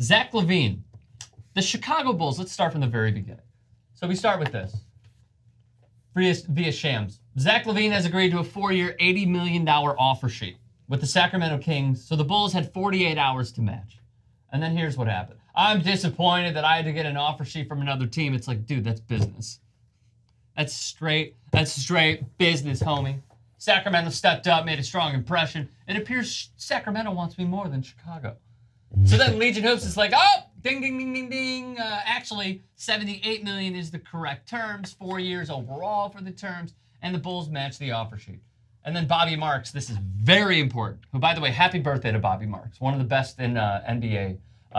Zach LaVine. The Chicago Bulls, let's start from the very beginning. So we start with this. Via Shams. Zach LaVine has agreed to a 4-year, $80 million offer sheet with the Sacramento Kings, so the Bulls had 48 hours to match. And then here's what happened. I'm disappointed that I had to get an offer sheet from another team. It's like, dude, that's business. That's straight business, homie. Sacramento stepped up, made a strong impression. It appears Sacramento wants me more than Chicago. So then Legion Hoops is like, oh, ding, ding, ding, ding, ding. Actually, $78 million is the correct terms, 4 years overall for the terms, and the Bulls match the offer sheet. And then Bobby Marks, this is very important, who, by the way, happy birthday to Bobby Marks, one of the best in NBA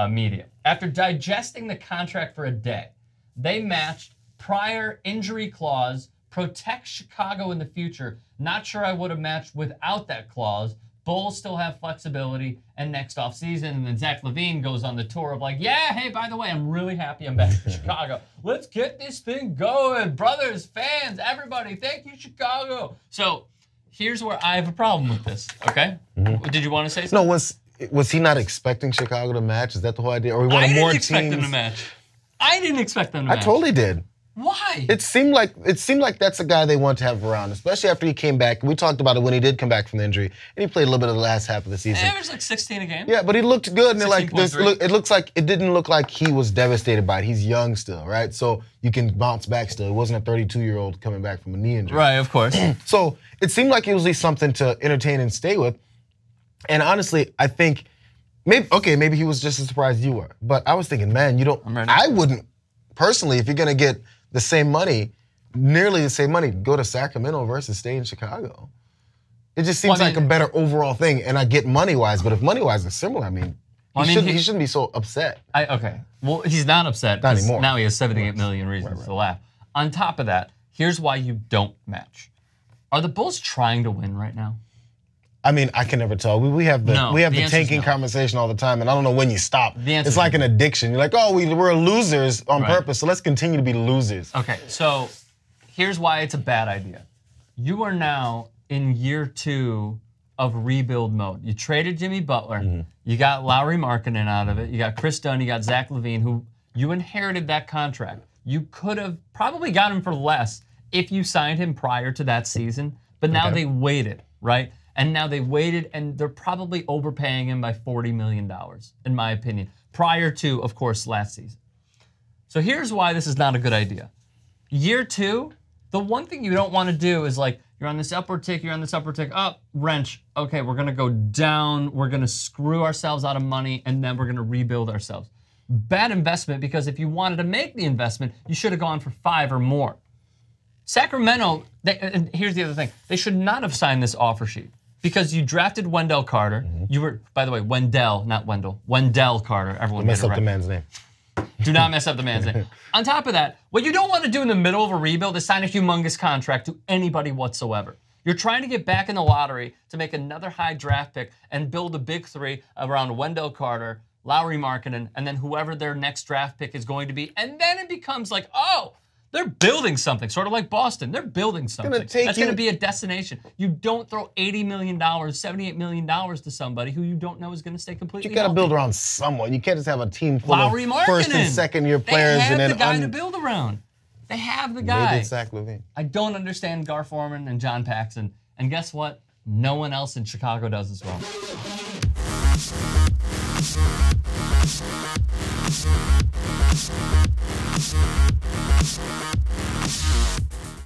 media. After digesting the contract for a day, they matched prior injury clause, protect Chicago in the future. Not sure I would have matched without that clause. Bulls still have flexibility, and next offseason, and then Zach LaVine goes on the tour of like, yeah, hey, by the way, I'm really happy I'm back in Chicago. Let's get this thing going. Brothers, fans, everybody, thank you, Chicago. So here's where I have a problem with this, okay? Mm-hmm. Did you want to say something? No, was he not expecting Chicago to match? Is that the whole idea? Or he wanted more teams? I didn't expect them to match. I didn't expect them to match. I totally did. Why? It seemed like that's a guy they want to have around, especially after he came back. We talked about it when he did come back from the injury, and he played a little bit of the last half of the season. It was like 16 a game. Yeah, but he looked good, and it didn't look like he was devastated by it. He's young still, right? So you can bounce back still. It wasn't a 32-year-old coming back from a knee injury. Right, of course. So it seemed like it was at least something to entertain and stay with. And honestly, I think maybe he was just as surprised as you were. But I was thinking, man, I wouldn't personally, if you're gonna get the same money, nearly the same money, go to Sacramento versus stay in Chicago. It just seems like a better overall thing, and I get money-wise, but if money-wise is similar, he shouldn't be so upset. Okay, well, he's not upset. Not anymore. Now he has 78 million reasons to laugh. On top of that, here's why you don't match. Are the Bulls trying to win right now? I mean, I can never tell. We have the tanking conversation all the time, and I don't know when you stop. It's like an addiction. You're like, oh, we're losers on purpose, so let's continue to be losers. Okay, so here's why it's a bad idea. You are now in year 2 of rebuild mode. You traded Jimmy Butler. Mm-hmm. You got Lauri Markkanen out of it. You got Chris Dunn. You got Zach LaVine, who you inherited that contract. You could have probably got him for less if you signed him prior to that season, but now they waited, right? And now they waited, and they're probably overpaying him by $40 million, in my opinion, prior to, of course, last season. So here's why this is not a good idea. Year 2, the one thing you don't want to do is like, you're on this upward tick, up, wrench. Okay, we're going to go down. We're going to screw ourselves out of money, and then we're going to rebuild ourselves. Bad investment, because if you wanted to make the investment, you should have gone for 5 or more. Sacramento, and here's the other thing, they should not have signed this offer sheet. Because you drafted Wendell Carter. Mm-hmm. You were, by the way, Wendell, not Wendell. Wendell Carter. Everyone mess up the man's name. Do not mess up the man's name. On top of that, what you don't want to do in the middle of a rebuild is sign a humongous contract to anybody whatsoever. You're trying to get back in the lottery to make another high draft pick and build a big 3 around Wendell Carter, Lauri Markkanen, and then whoever their next draft pick is going to be. And then it becomes like, oh, they're building something, sort of like Boston. They're building something. That's going to be a destination. You don't throw $80 million, $78 million to somebody who you don't know is going to stay completely healthy. You got to build around someone. You can't just have a team full of first and second year players. They have the guy to build around. They have the guy. Maybe it's Zach LaVine. I don't understand Gar Forman and John Paxson. And guess what? No one else in Chicago does as well.